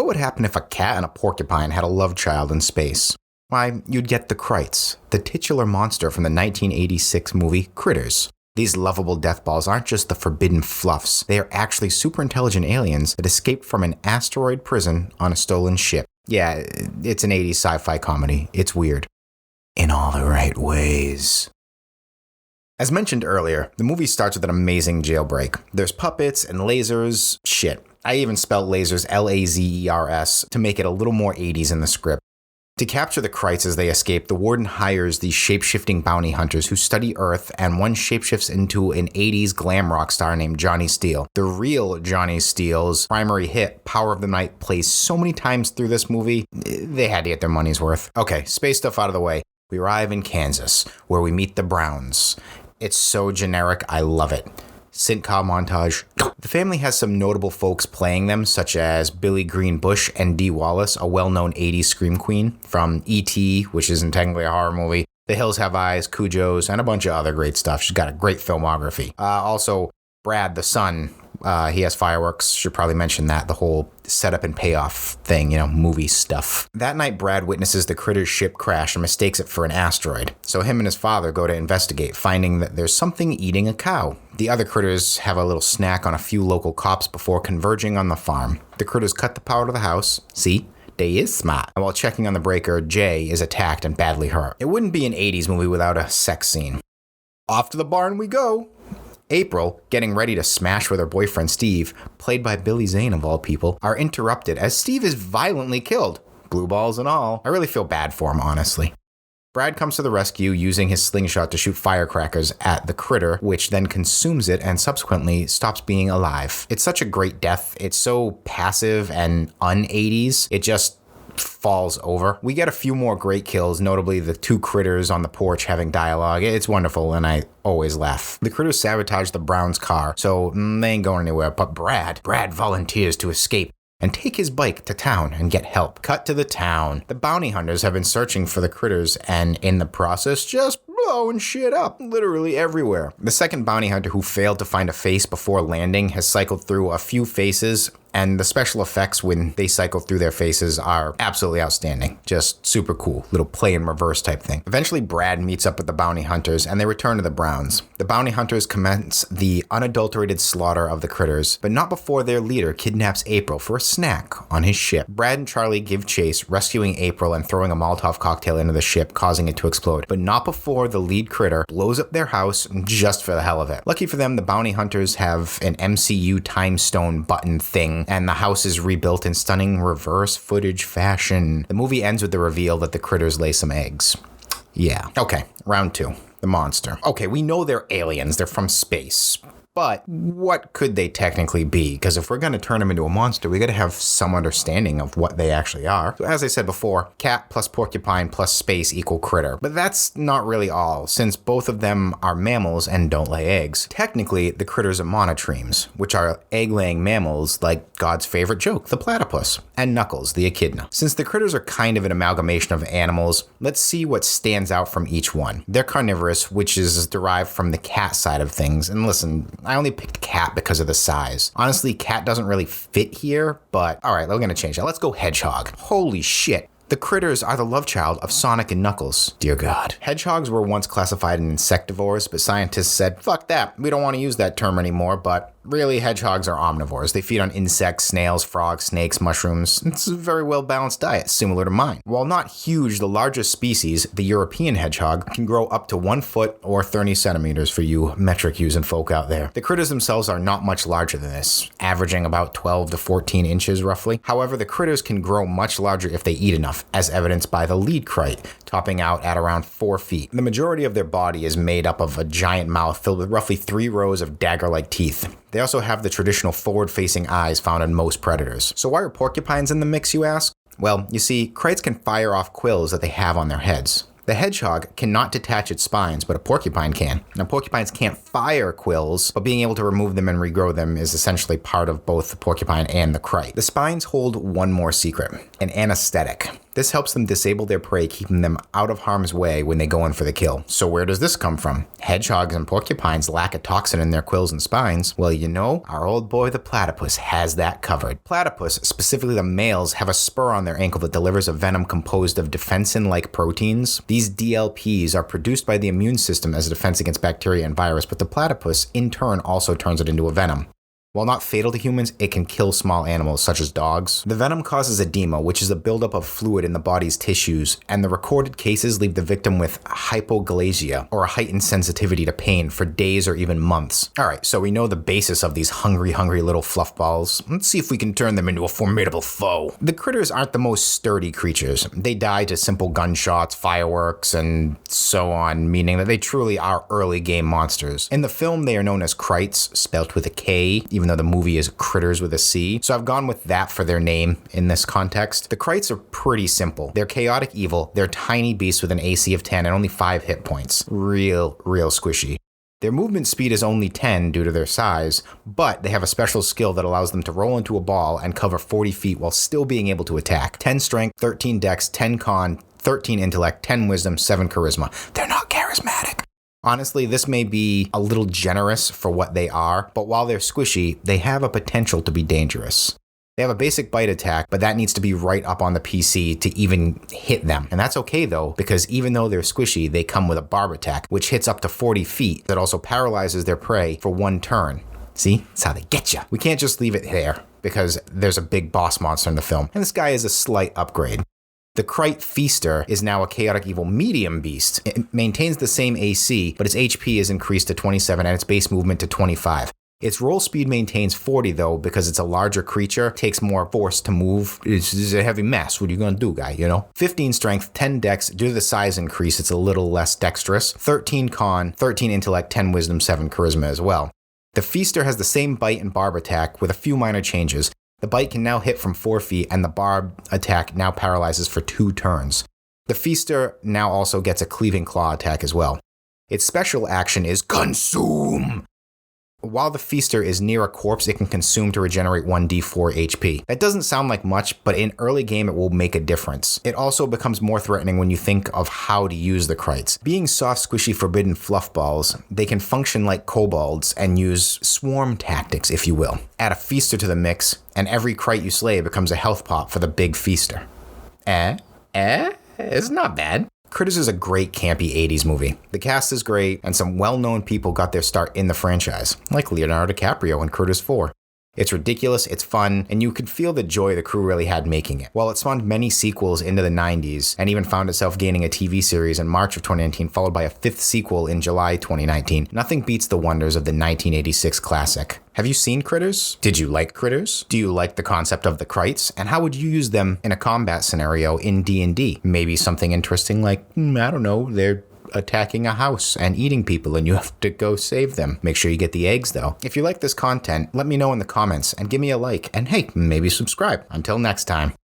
would happen if a cat and a porcupine had a love child in space? Why, you'd get the Krites, the titular monster from the 1986 movie Critters. These lovable death balls aren't just the forbidden fluffs, they are actually super intelligent aliens that escaped from an asteroid prison on a stolen ship. Yeah, it's an 80s sci-fi comedy. It's weird. In all the right ways. As mentioned earlier, the movie starts with an amazing jailbreak. There's puppets and lasers. Shit. I even spelled lasers L-A-Z-E-R-S to make it a little more 80s in the script. To capture the Krites as they escape, the warden hires these shape-shifting bounty hunters who study Earth, and one shapeshifts into an 80s glam rock star named Johnny Steele. The real Johnny Steele's primary hit, Power of the Night, plays so many times through this movie, they had to get their money's worth. Okay, space stuff out of the way. We arrive in Kansas, where we meet the Browns. It's so generic, I love it. Sitcom montage. The family has some notable folks playing them, such as Billy Green Bush and Dee Wallace, a well-known 80s scream queen from E.T., which isn't technically a horror movie, The Hills Have Eyes, Cujo's, and a bunch of other great stuff. She's got a great filmography. Also, Brad, the son, he has fireworks. Should probably mention that, the whole setup and payoff thing, movie stuff. That night, Brad witnesses the Critters ship crash and mistakes it for an asteroid. So him and his father go to investigate, finding that there's something eating a cow. The other Critters have a little snack on a few local cops before converging on the farm. The Critters cut the power to the house. See? They is smart. And while checking on the breaker, Jay is attacked and badly hurt. It wouldn't be an 80s movie without a sex scene. Off to the barn we go. April, getting ready to smash with her boyfriend Steve, played by Billy Zane of all people, are interrupted as Steve is violently killed. Blue balls and all. I really feel bad for him, honestly. Brad comes to the rescue using his slingshot to shoot firecrackers at the critter, which then consumes it and subsequently stops being alive. It's such a great death. It's so passive and un-80s. It just falls over. We get a few more great kills, notably the two critters on the porch having dialogue. It's wonderful, and I always laugh. The critters sabotage the Browns' car, so they ain't going anywhere, but Brad volunteers to escape and take his bike to town and get help. Cut to the town. The bounty hunters have been searching for the critters, and in the process, just blowing shit up literally everywhere. The second bounty hunter, who failed to find a face before landing, has cycled through a few faces, and the special effects when they cycle through their faces are absolutely outstanding. Just super cool. Little play in reverse type thing. Eventually, Brad meets up with the bounty hunters, and they return to the Browns. The bounty hunters commence the unadulterated slaughter of the critters, but not before their leader kidnaps April for a snack on his ship. Brad and Charlie give chase, rescuing April and throwing a Molotov cocktail into the ship, causing it to explode, but not before the lead critter blows up their house just for the hell of it. Lucky for them, the bounty hunters have an MCU time stone button thing, and the house is rebuilt in stunning reverse footage fashion. The movie ends with the reveal that the critters lay some eggs. Yeah. Okay, round two. The monster. Okay, we know they're aliens. They're from space. But what could they technically be? Because if we're going to turn them into a monster, we got to have some understanding of what they actually are. So as I said before, cat plus porcupine plus space equal critter. But that's not really all, since both of them are mammals and don't lay eggs. Technically, the critters are monotremes, which are egg-laying mammals like God's favorite joke, the platypus, and Knuckles, the echidna. Since the critters are kind of an amalgamation of animals, let's see what stands out from each one. They're carnivorous, which is derived from the cat side of things. And listen, I only picked cat because of the size. Honestly, cat doesn't really fit here, but all right, we're going to change that. Let's go hedgehog. Holy shit. The critters are the love child of Sonic and Knuckles. Dear God. Hedgehogs were once classified as insectivores, but scientists said, fuck that. We don't want to use that term anymore, but really, hedgehogs are omnivores. They feed on insects, snails, frogs, snakes, mushrooms. It's a very well-balanced diet, similar to mine. While not huge, the largest species, the European hedgehog, can grow up to 1 foot or 30 centimeters for you metric-using folk out there. The critters themselves are not much larger than this, averaging about 12 to 14 inches roughly. However, the critters can grow much larger if they eat enough, as evidenced by the lead crite, topping out at around 4 feet. The majority of their body is made up of a giant mouth filled with roughly 3 rows of dagger-like teeth. They also have the traditional forward-facing eyes found in most predators. So why are porcupines in the mix, you ask? Well, you see, krites can fire off quills that they have on their heads. The hedgehog cannot detach its spines, but a porcupine can. Now, porcupines can't fire quills, but being able to remove them and regrow them is essentially part of both the porcupine and the krite. The spines hold one more secret, an anesthetic. This helps them disable their prey, keeping them out of harm's way when they go in for the kill. So where does this come from? Hedgehogs and porcupines lack a toxin in their quills and spines. Well, you know, our old boy the platypus has that covered. Platypus, specifically the males, have a spur on their ankle that delivers a venom composed of defensin-like proteins. These DLPs are produced by the immune system as a defense against bacteria and virus, but the platypus in turn also turns it into a venom. While not fatal to humans, it can kill small animals, such as dogs. The venom causes edema, which is a buildup of fluid in the body's tissues, and the recorded cases leave the victim with hypoglycemia, or a heightened sensitivity to pain, for days or even months. Alright, so we know the basis of these hungry little fluff balls. Let's see if we can turn them into a formidable foe. The critters aren't the most sturdy creatures. They die to simple gunshots, fireworks, and so on, meaning that they truly are early game monsters. In the film, they are known as krites, spelt with a K, even though the movie is Critters with a C. So I've gone with that for their name in this context. The krites are pretty simple. They're chaotic evil. They're tiny beasts with an AC of 10 and only 5 hit points. Real squishy. Their movement speed is only 10 due to their size, but they have a special skill that allows them to roll into a ball and cover 40 feet while still being able to attack. 10 strength, 13 dex, 10 con, 13 intellect, 10 wisdom, 7 charisma. They're not charismatic. Honestly, this may be a little generous for what they are, but while they're squishy, they have a potential to be dangerous. They have a basic bite attack, but that needs to be right up on the PC to even hit them. And that's okay though, because even though they're squishy, they come with a barb attack, which hits up to 40 feet, that also paralyzes their prey for 1 turn. See? That's how they get you. We can't just leave it there, because there's a big boss monster in the film, and this guy is a slight upgrade. The Krite Feaster is now a chaotic evil medium beast. It maintains the same AC, but its HP is increased to 27 and its base movement to 25. Its roll speed maintains 40 though, because it's a larger creature, takes more force to move. It's a heavy mess. What are you gonna do, guy, you know? 15 strength, 10 dex. Due to the size increase, it's a little less dexterous. 13 con, 13 intellect, 10 wisdom, 7 charisma as well. The Feaster has the same bite and barb attack with a few minor changes. The bite can now hit from 4 feet, and the barb attack now paralyzes for 2 turns. The Feaster now also gets a cleaving claw attack as well. Its special action is Consume! While the Feaster is near a corpse, it can consume to regenerate 1d4 HP. That doesn't sound like much, but in early game it will make a difference. It also becomes more threatening when you think of how to use the krites. Being soft, squishy, forbidden fluff balls, they can function like kobolds and use swarm tactics, if you will. Add a Feaster to the mix, and every krite you slay becomes a health pot for the big Feaster. It's not bad. Critters is a great campy 80s movie. The cast is great, and some well-known people got their start in the franchise, like Leonardo DiCaprio in Critters 4. It's ridiculous, it's fun, and you could feel the joy the crew really had making it. While it spawned many sequels into the 90s, and even found itself gaining a TV series in March of 2019, followed by a 5th sequel in July 2019, nothing beats the wonders of the 1986 classic. Have you seen Critters? Did you like Critters? Do you like the concept of the krites? And how would you use them in a combat scenario in D&D? Maybe something interesting like, I don't know, they're attacking a house and eating people and you have to go save them. Make sure you get the eggs though. If you like this content, let me know in the comments and give me a like. And hey, maybe subscribe. Until next time.